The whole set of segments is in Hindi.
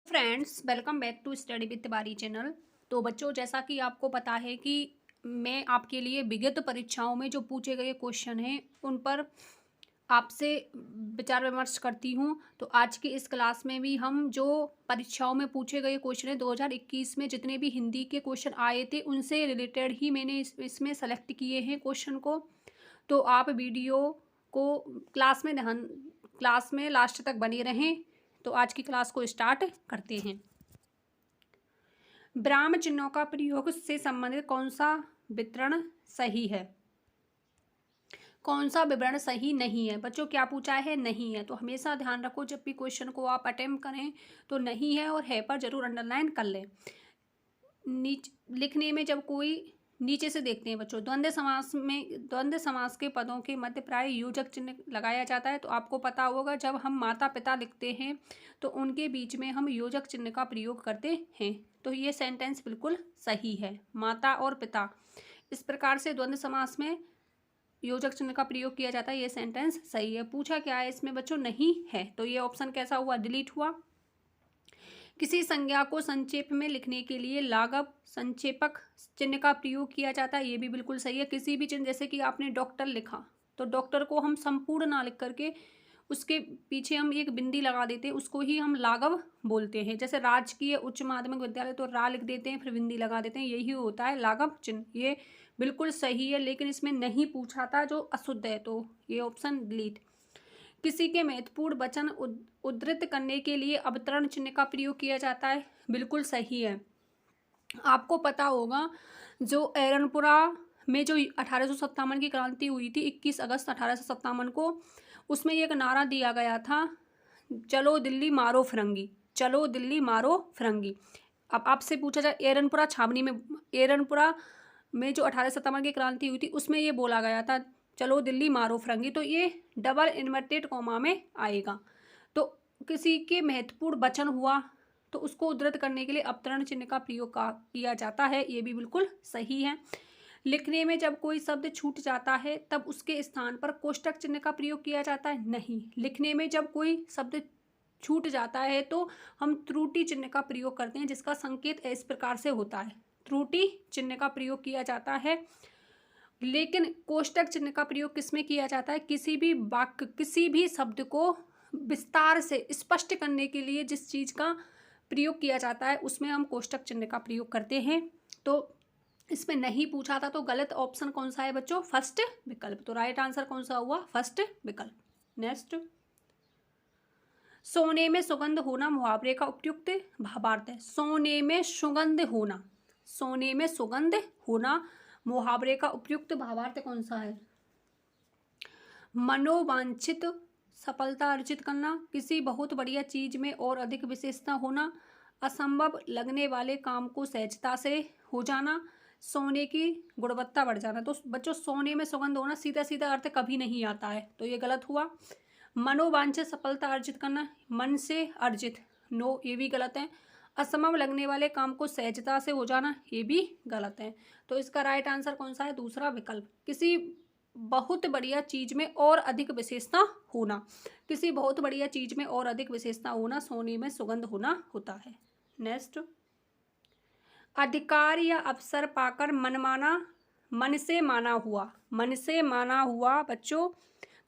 Friends, welcome back to study with Tiwari channel. तो बच्चों, जैसा कि आपको पता है कि मैं आपके लिए विगत परीक्षाओं में जो पूछे गए क्वेश्चन हैं उन पर आपसे विचार विमर्श करती हूं। तो आज की इस क्लास में भी हम जो परीक्षाओं में पूछे गए क्वेश्चन हैं 2021 में जितने भी हिंदी के क्वेश्चन आए थे उनसे रिलेटेड ही मैंने इसमें सेलेक्ट किए हैं क्वेश्चन को। तो आप वीडियो को क्लास में लास्ट तक बने रहें। तो आज की क्लास को स्टार्ट करते हैं। विराम चिन्हों का प्रयोग से संबंधित कौन सा विवरण सही है, कौन सा विवरण सही नहीं है। बच्चों, क्या पूछा है? नहीं है। तो हमेशा ध्यान रखो, जब भी क्वेश्चन को आप अटेम्प्ट करें तो नहीं है और है पर जरूर अंडरलाइन कर लें। लिखने में जब कोई नीचे से देखते हैं बच्चों, द्वंद्व समास के पदों के मध्य प्राय योजक चिन्ह लगाया जाता है। तो आपको पता होगा, जब हम माता पिता लिखते हैं तो उनके बीच में हम योजक चिन्ह का प्रयोग करते हैं। तो ये सेंटेंस बिल्कुल सही है, माता और पिता। इस प्रकार से द्वंद्व समास में योजक चिन्ह का प्रयोग किया जाता है। ये सेंटेंस सही है। पूछा क्या है इसमें बच्चों? नहीं है। तो ये ऑप्शन कैसा हुआ? डिलीट हुआ। किसी संज्ञा को संक्षेप में लिखने के लिए लाघव संक्षेपक चिन्ह का प्रयोग किया जाता है। ये भी बिल्कुल सही है। किसी भी चिन्ह, जैसे कि आपने डॉक्टर लिखा तो डॉक्टर को हम संपूर्ण ना लिख करके उसके पीछे हम एक बिंदी लगा देते हैं, उसको ही हम लाघव बोलते हैं। जैसे राजकीय उच्च माध्यमिक विद्यालय तो रा लिख देते हैं फिर बिंदी लगा देते हैं, यही होता है लाघव चिन्ह। ये बिल्कुल सही है, लेकिन इसमें नहीं पूछा था जो अशुद्ध है, तो ये ऑप्शन डिलीट। किसी के महत्वपूर्ण वचन उद्धृत करने के लिए अवतरण चिन्ह का प्रयोग किया जाता है। बिल्कुल सही है। आपको पता होगा, जो एरनपुरा में जो 1857 की क्रांति हुई थी 21 अगस्त 1857 को, उसमें एक नारा दिया गया था, चलो दिल्ली मारो फिरंगी, चलो दिल्ली मारो फिरंगी। अब आपसे पूछा जाए, एरनपुरा में जो 1857 की क्रांति हुई थी उसमें ये बोला गया था, चलो दिल्ली मारो फिरंगी। तो ये डबल इन्वर्टेड कॉमा में आएगा। तो किसी के महत्वपूर्ण वचन हुआ तो उसको उद्धृत करने के लिए अवतरण चिन्ह का प्रयोग किया जाता है। ये भी बिल्कुल सही है। लिखने में जब कोई शब्द छूट जाता है तब उसके स्थान पर कोष्टक चिन्ह का प्रयोग किया जाता है। नहीं, लिखने में जब कोई शब्द छूट जाता है तो हम त्रुटि चिन्ह का प्रयोग करते हैं, जिसका संकेत इस प्रकार से होता है, त्रुटि चिन्ह का प्रयोग किया जाता है। लेकिन कोष्टक चिन्ह का प्रयोग किसमें किया जाता है? किसी भी वाक्य, किसी भी शब्द को विस्तार से स्पष्ट करने के लिए जिस चीज का प्रयोग किया जाता है उसमें हम कोष्टक चिन्ह का प्रयोग करते हैं। तो इसमें नहीं पूछा था, तो गलत ऑप्शन कौन सा है बच्चों? फर्स्ट विकल्प। तो राइट आंसर कौन सा हुआ? फर्स्ट विकल्प। नेक्स्ट, सोने में सुगंध होना मुहावरे का उपयुक्त भावार्थ है। सोने में सुगंध होना, सोने में सुगंध होना मुहावरे का उपयुक्त भावार्थ कौन सा है? मनोवांछित सफलता अर्जित करना, किसी बहुत बढ़िया चीज में और अधिक विशेषता होना, असंभव लगने वाले काम को सहजता से हो जाना, सोने की गुणवत्ता बढ़ जाना। तो बच्चों, सोने में सुगंध होना सीधा सीधा अर्थ कभी नहीं आता है, तो ये गलत हुआ। मनोवांछित सफलता अर्जित करना, मन से अर्जित, नो, ये भी गलत है। असंभव लगने वाले काम को सहजता से हो जाना, ये भी गलत है। तो इसका राइट आंसर कौन सा है? दूसरा विकल्प। किसी बहुत बढ़िया चीज में और अधिक विशेषता होना, किसी बहुत बढ़िया चीज में और अधिक विशेषता होना सोने में सुगंध होना होता है। नेक्स्ट, अधिकार या अवसर पाकर मन से माना हुआ, मन से माना हुआ बच्चों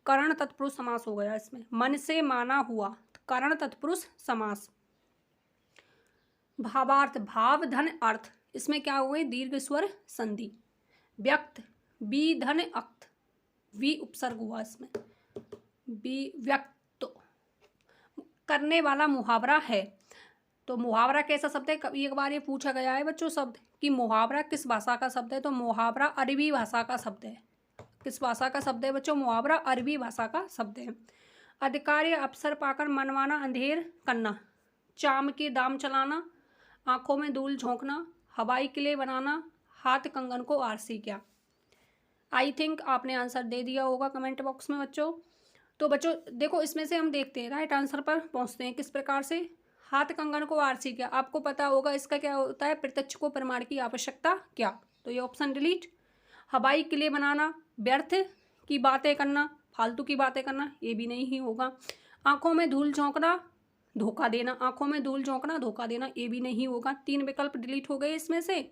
करण तत्पुरुष समास हो गया इसमें। मन से माना हुआ करण तत्पुरुष समास। भावार्थ, भाव धन अर्थ, इसमें क्या हुए? दीर्घ स्वर संधि। व्यक्त, बी धन अक्त, वी उपसर्ग हुआ इसमें, बी व्यक्त करने वाला मुहावरा है। तो मुहावरा कैसा शब्द है? एक बार ये पूछा गया है बच्चों शब्द कि मुहावरा किस भाषा का शब्द है, तो मुहावरा अरबी भाषा का शब्द है। किस भाषा का शब्द है बच्चों? मुहावरा अरबी भाषा का शब्द है। अधिकार या अवसर पाकर मनमाना अंधेर करना, चाम के दाम चलाना, आंखों में धूल झोंकना, हवाई किले बनाना, हाथ कंगन को आरसी क्या। आई थिंक आपने आंसर दे दिया होगा कमेंट बॉक्स में बच्चों। तो बच्चों देखो, इसमें से हम देखते हैं राइट आंसर पर पहुंचते हैं किस प्रकार से। हाथ कंगन को आरसी क्या, आपको पता होगा इसका क्या होता है? प्रत्यक्ष को प्रमाण की आवश्यकता क्या। तो ये ऑप्शन डिलीट। हवाई किले बनाना, व्यर्थ की बातें करना, फालतू की बातें करना, ये भी नहीं ही होगा। आंखों में धूल झोंकना, धोखा देना, आंखों में धूल झोंकना, धोखा देना, ये भी नहीं होगा। 3 विकल्प डिलीट हो गए इसमें से।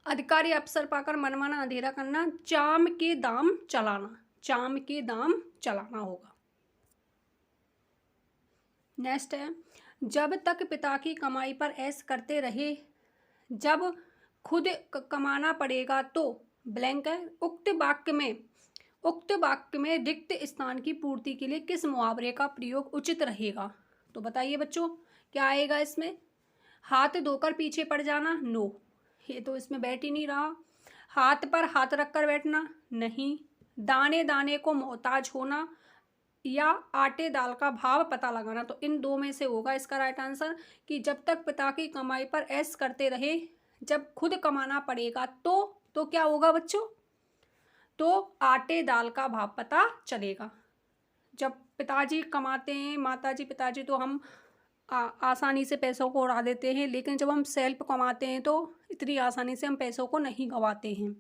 अधिकारी अवसर पाकर मनमाना अंधेरा करना, चाम के दाम चलाना, चाम के दाम चलाना होगा। नेक्स्ट है, जब तक पिता की कमाई पर ऐश करते रहे, जब खुद कमाना पड़ेगा तो ब्लैंक है। उक्त वाक्य में रिक्त स्थान की पूर्ति के लिए किस मुहावरे का प्रयोग उचित रहेगा? तो बताइए बच्चों क्या आएगा इसमें? हाथ धोकर पीछे पड़ जाना, नो, ये तो इसमें बैठ ही नहीं रहा। हाथ पर हाथ रखकर बैठना, नहीं। दाने दाने को मोहताज होना, या आटे दाल का भाव पता लगाना। तो इन 2 में से होगा इसका राइट आंसर कि जब तक पिता की कमाई पर ऐश करते रहे, जब खुद कमाना पड़ेगा तो क्या होगा बच्चों? तो आटे दाल का भाव पता चलेगा। जब पिताजी कमाते हैं, माताजी पिताजी, तो हम आसानी से पैसों को उड़ा देते हैं, लेकिन जब हम सेल्फ कमाते हैं तो इतनी आसानी से हम पैसों को नहीं गंवाते हैं,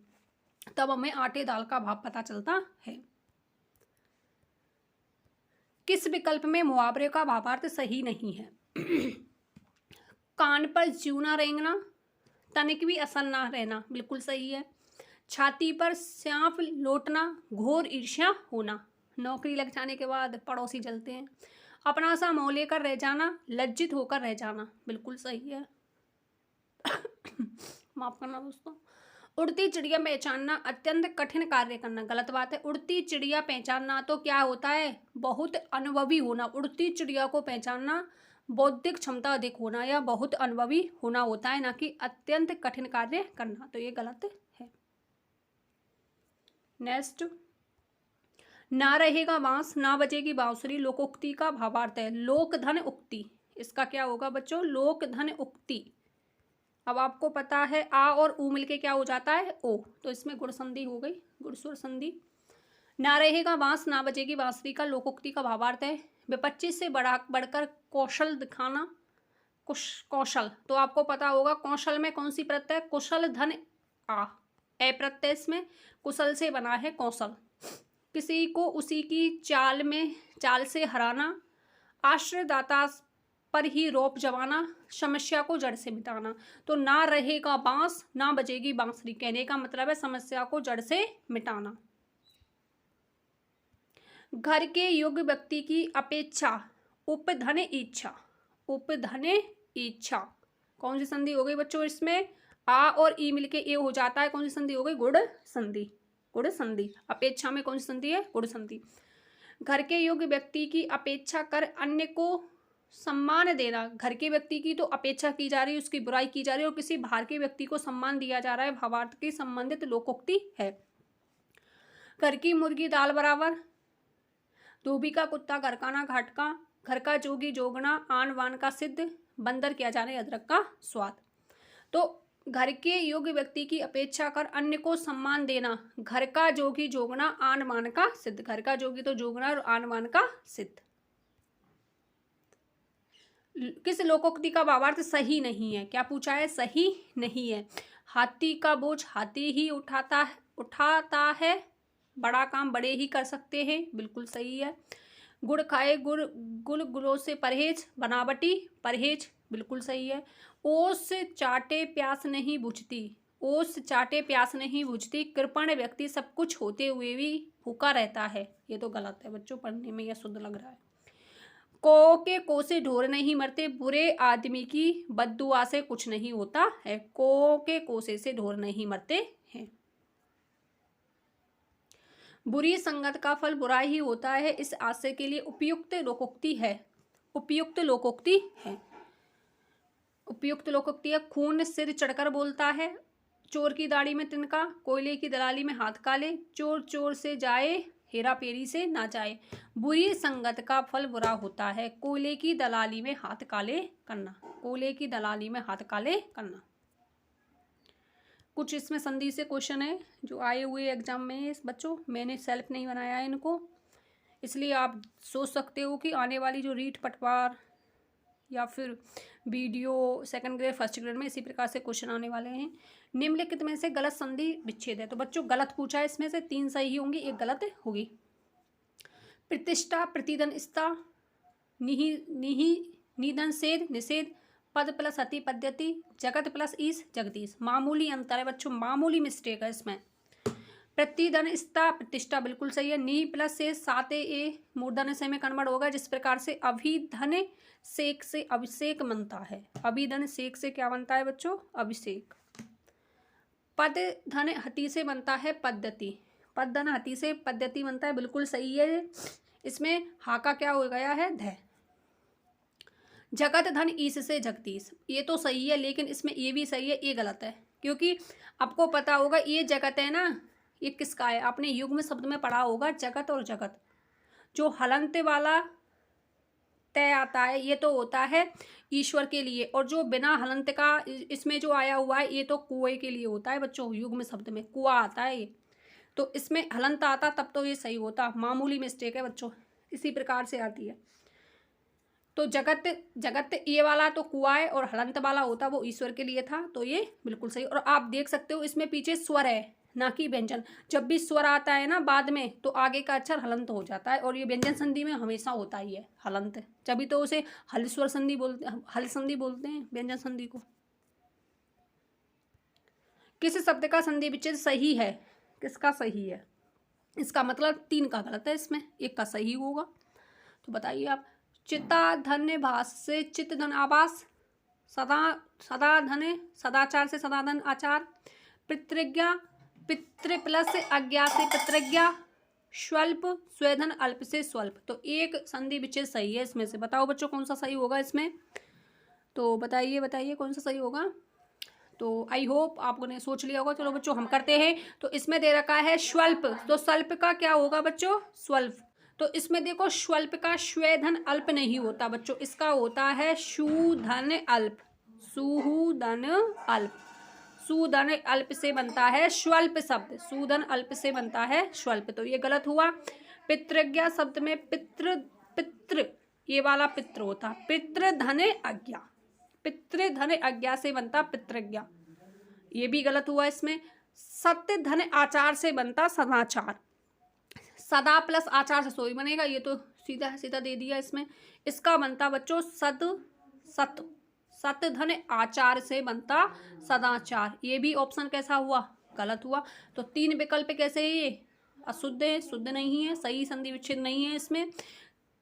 तब हमें आटे दाल का भाव पता चलता है। किस विकल्प में मुहावरे का भावार्थ सही नहीं है? कान पर जूना रेंगना, तनिक भी असर ना रहना, बिल्कुल सही है। छाती पर सांप लौटना, घोर ईर्ष्या होना, नौकरी लग जाने के बाद पड़ोसी जलते हैं। अपना सा मोह लेकर रह जाना, लज्जित होकर रह जाना, बिल्कुल सही है। माफ करना दोस्तों। उड़ती चिड़िया पहचानना, अत्यंत कठिन कार्य करना, गलत बात है। उड़ती चिड़िया पहचानना तो क्या होता है? बहुत अनुभवी होना। उड़ती चिड़िया को पहचानना बौद्धिक क्षमता अधिक होना या बहुत अनुभवी होना होता है, ना कि अत्यंत कठिन कार्य करना, तो ये गलत है। नेक्स्ट, ना रहेगा बांस ना बजेगी बांसुरी, लोकोक्ति का भावार्थ है लोक धन उक्ति। इसका क्या होगा बच्चों? लोक धन उक्ति। अब आपको पता है आ और ऊ मिलके क्या हो जाता है? ओ, तो इसमें गुण संधि हो गई, गुण स्वर संधि। ना रहेगा बांस ना बजेगी बांसुरी का लोकोक्ति का भावार्थ है विपच्छि से बढ़कर कौशल दिखाना, कौशल। तो आपको पता होगा कौशल में कौन सी प्रत्यय? कुशल धन आ, ए प्रत्यय इसमें, कुशल से बना है कौशल। किसी को उसी की चाल से हराना, आश्रयदाता पर ही रोप जमाना, समस्या को जड़ से मिटाना। तो ना रहेगा बांस ना बजेगी बांसुरी, कहने का मतलब है समस्या को जड़ से मिटाना। घर के योग्य व्यक्ति की अपेक्षा उपधन इच्छा, उपधन इच्छा कौन सी संधि हो गई बच्चों? इसमें आ और ई मिलके ए हो जाता है, कौन सी संधि हो गई? गुण संधि, गुण संधि। अपेक्षा में कौन सी संधि है? गुण संधि। घर के योग्य व्यक्ति की अपेक्षा कर अन्य को सम्मान देना, घर के व्यक्ति की तो अपेक्षा की जा रही है, उसकी बुराई की जा रही है, और किसी बाहर के व्यक्ति को सम्मान दिया जा रहा है, भावार्थ की संबंधित लोकोक्ति है। घर की मुर्गी दाल बराबर, धोबी का कुत्ता घर का ना घाट का, घर का जोगी जोगना आन वान का सिद्ध, बंदर क्या जाने अदरक का स्वाद। तो घर के योग्य व्यक्ति की अपेक्षा कर अन्य को सम्मान देना, घर का जोगी जोगना आन मान का सिद्ध, घर का जोगी तो जोगना और आन मान का सिद्ध। किस लोकोक्ति का भावार्थ सही नहीं है? क्या पूछा है? सही नहीं है। हाथी का बोझ हाथी ही उठाता है, बड़ा काम बड़े ही कर सकते हैं, बिल्कुल सही है। गुड़ खाए गुलों से परहेज, बनावटी परहेज, बिल्कुल सही है। ओस चाटे प्यास नहीं बुझती, ओस चाटे प्यास नहीं बुझती, कृपण व्यक्ति सब कुछ होते हुए भी भूखा रहता है, ये तो गलत है बच्चों, पढ़ने में यह शुद्ध लग रहा है। को के को से ढोर नहीं मरते, बुरे आदमी की बद्दुआ से कुछ नहीं होता है, को के कोसे से ढोर नहीं मरते हैं। बुरी संगत का फल बुरा ही होता है, इस आशय के लिए उपयुक्त लोकोक्ति है, उपयुक्त लोकोक्ति है। उपयुक्त लोकोक्ति है खून सिर चढ़कर बोलता है, चोर की दाढ़ी में तिनका, कोयले की दलाली में हाथ काले, चोर चोर से जाए हेरा फेरी से ना जाए। बुरी संगत का फल बुरा होता है, कोयले की दलाली में हाथ काले करना, कोयले की दलाली में हाथ काले करना। कुछ इसमें संधि से क्वेश्चन है जो आए हुए एग्जाम में बच्चों, मैंने सेल्फ नहीं बनाया है इनको, इसलिए आप सोच सकते हो कि आने वाली जो रीट पटवार या फिर video second grade first grade में इसी प्रकार से क्वेश्चन आने वाले हैं। निम्नलिखित में से गलत संधि विच्छेद है, तो बच्चों गलत पूछा है, इसमें से 3 सही होंगी, 1 गलत होगी। प्रतिष्ठा प्रतिधन स्था, निधन सेध निषेध, पद प्लस अति पद्यति, जगत प्लस ईस जगदीश। मामूली अंतर है बच्चों, मामूली मिस्टेक है इसमें। प्रतिधन स्था प्रतिष्ठा बिल्कुल सही है। नी प्लस से साते ए मूर्धन से में कन्वर्ट होगा, जिस प्रकार से अभिधन सेक से अभिषेक बनता है। अभिधन सेक से क्या बनता है बच्चों? अभिषेक। पद धन हति से बनता है पद्धति, पद धन हति से पद्धति बनता है, बिल्कुल सही है। इसमें हा का क्या हो गया है? ध। जगत धन ईस से जगदीश, ये तो सही है, लेकिन इसमें ये भी सही है, ये गलत है। क्योंकि आपको पता होगा ये जगत है ना, ये किसका है? आपने युग्म शब्द में पढ़ा होगा जगत और जगत। जो हलंत वाला तय आता है ये तो होता है ईश्वर के लिए, और जो बिना हलंत का इसमें जो आया हुआ है ये तो कुएं के लिए होता है बच्चों। युग्म शब्द में कुआ आता है ये, तो इसमें हलंत आता तब तो ये सही होता। मामूली मिस्टेक है बच्चों, इसी प्रकार से आती है। तो जगत जगत ये वाला तो कुआ है, और हलंत वाला होता वो ईश्वर के लिए था, तो ये बिल्कुल सही। और आप देख सकते हो इसमें पीछे स्वर है ना कि व्यंजन। जब भी स्वर आता है ना बाद में तो आगे का अक्षर हलंत हो जाता है, और ये व्यंजन संधि में हमेशा होता ही है हलंत, तभी तो उसे हल स्वर संधि बोलते, हल संधि बोलते हैं व्यंजन संधि को। किस शब्द का संधि विच्छेद सही है? किसका सही है? इसका मतलब 3 का गलत है, इसमें 1 का सही होगा। तो बताइए आप। चिता धन्य भास से चित्त धन आवास, सदा धन सदाचार से सदा धन आचार, पितृज्ञा पितृ प्लस अज्ञा से पितृज्ञा, स्वल्प स्वेधन अल्प से स्वल्प। तो 1 संधि विच्छेद सही है इसमें से। बताओ बच्चों कौन सा सही होगा इसमें? तो बताइए कौन सा सही होगा। तो आई होप आपने सोच लिया होगा। चलो बच्चों हम करते हैं। तो इसमें दे रखा है स्वल्प, तो स्वल्प का क्या होगा बच्चों? स्वल्प। तो इसमें देखो स्वल्प का स्वेधन अल्प नहीं होता बच्चों, इसका होता है सुधन अल्प। सुधन अल्प, सुधन अल्प से बनता है स्वल्प शब्द, सुधन अल्प से बनता है स्वल्प, तो ये गलत हुआ। पितृज्ञा शब्द में पितृ पितृ ये वाला पितृ होता, पितृ धन अज्ञा, पितृ धन अज्ञा से बनता पितृज्ञा, ये भी गलत हुआ। इसमें सत्य धन आचार से बनता सदाचार, सदा प्लस आचार से सोई बनेगा, ये तो सीधा सीधा दे दिया इसमें। इसका बनता बच्चों सत सत धन आचार से बनता सदाचार, ये भी ऑप्शन कैसा हुआ? गलत हुआ। तो 3 विकल्प कैसे है? ये अशुद्ध है, शुद्ध नहीं है, सही संधि विच्छेद नहीं है इसमें।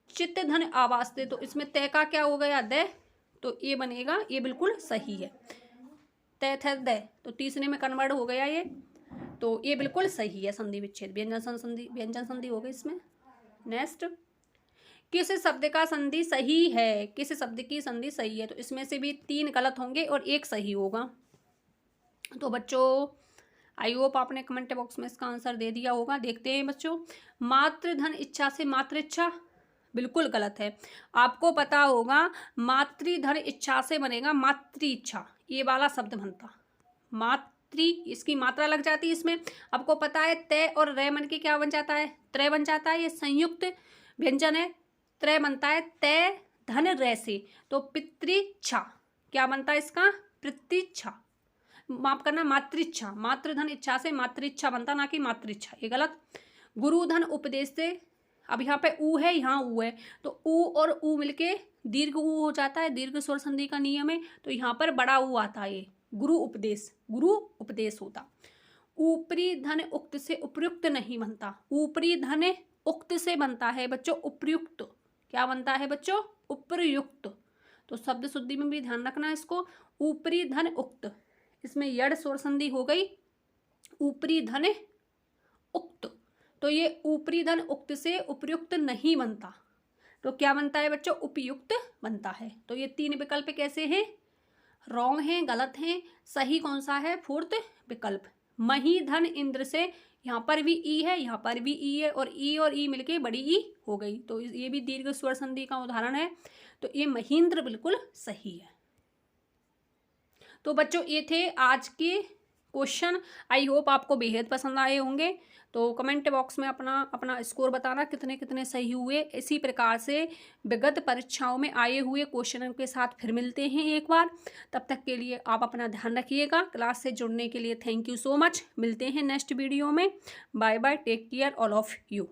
चित्त धन आवास दे, तो इसमें तय का क्या हो गया? दे, तो ये बनेगा, ये बिल्कुल सही है। तय थे दे, तो तीसरे में कन्वर्ट हो गया ये, तो ये बिल्कुल सही है संधि विच्छेद। व्यंजन संधि हो गई इसमें। नेक्स्ट, किस शब्द का संधि सही है? किस शब्द की संधि सही है? तो इसमें से भी 3 गलत होंगे और 1 सही होगा। तो बच्चों आई होप आपने कमेंट बॉक्स में इसका आंसर दे दिया होगा। देखते हैं बच्चों। मातृधन इच्छा से मातृ इच्छा, बिल्कुल गलत है। आपको पता होगा मातृधन इच्छा से बनेगा मातृ इच्छा, ये वाला शब्द बनता मातृ, इसकी मात्रा लग जाती है इसमें। आपको पता है तय और रे मन के क्या बन जाता है? त्रय बन जाता है, ये संयुक्त व्यंजन है, त्रय बनता है तय धन रे से, तो पितृच्छा क्या बनता है इसका? प्रतीच्छा, माफ करना मातृच्छा, मातृधन इच्छा से मातृच्छा बनता, ना कि मातृच्छा, ये गलत। गुरुधन उपदेश से, अब यहाँ पे ऊ है, यहाँ ऊ है, तो ऊ और ऊ मिलके दीर्घ ऊ हो जाता है, दीर्घ स्वर संधि का नियम है, तो यहाँ पर बड़ा ऊ आता है, ये गुरु उपदेश होता। ऊपरी धन उक्त से उपयुक्त नहीं बनता, ऊपरी धन उक्त से बनता है बच्चों उपयुक्त, क्या बनता है बच्चों? उपयुक्त। तो शब्द शुद्धि में भी ध्यान रखना है इसको। ऊपरी धन उक्त, इसमें यड़ स्वर संधि हो गई, ऊपरी धन उक्त, तो ये ऊपरी धन उक्त से उपयुक्त नहीं बनता, तो क्या बनता है बच्चों? उपयुक्त बनता है। तो ये 3 विकल्प कैसे हैं? रॉन्ग हैं, गलत हैं। सही कौन सा है? 4th विकल्प। मही धन इंद्र से, यहाँ पर भी ई है, यहाँ पर भी ई है, और ई मिलके बड़ी ई हो गई, तो ये भी दीर्घ स्वर संधि का उदाहरण है, तो ये महींद्र बिल्कुल सही है। तो बच्चों ये थे आज के क्वेश्चन। आई होप आपको बेहद पसंद आए होंगे। तो कमेंट बॉक्स में अपना स्कोर बताना कितने कितने सही हुए। इसी प्रकार से विगत परीक्षाओं में आए हुए क्वेश्चनों के साथ फिर मिलते हैं एक बार। तब तक के लिए आप अपना ध्यान रखिएगा। क्लास से जुड़ने के लिए थैंक यू सो मच। मिलते हैं नेक्स्ट वीडियो में। Bye bye, take care all of you.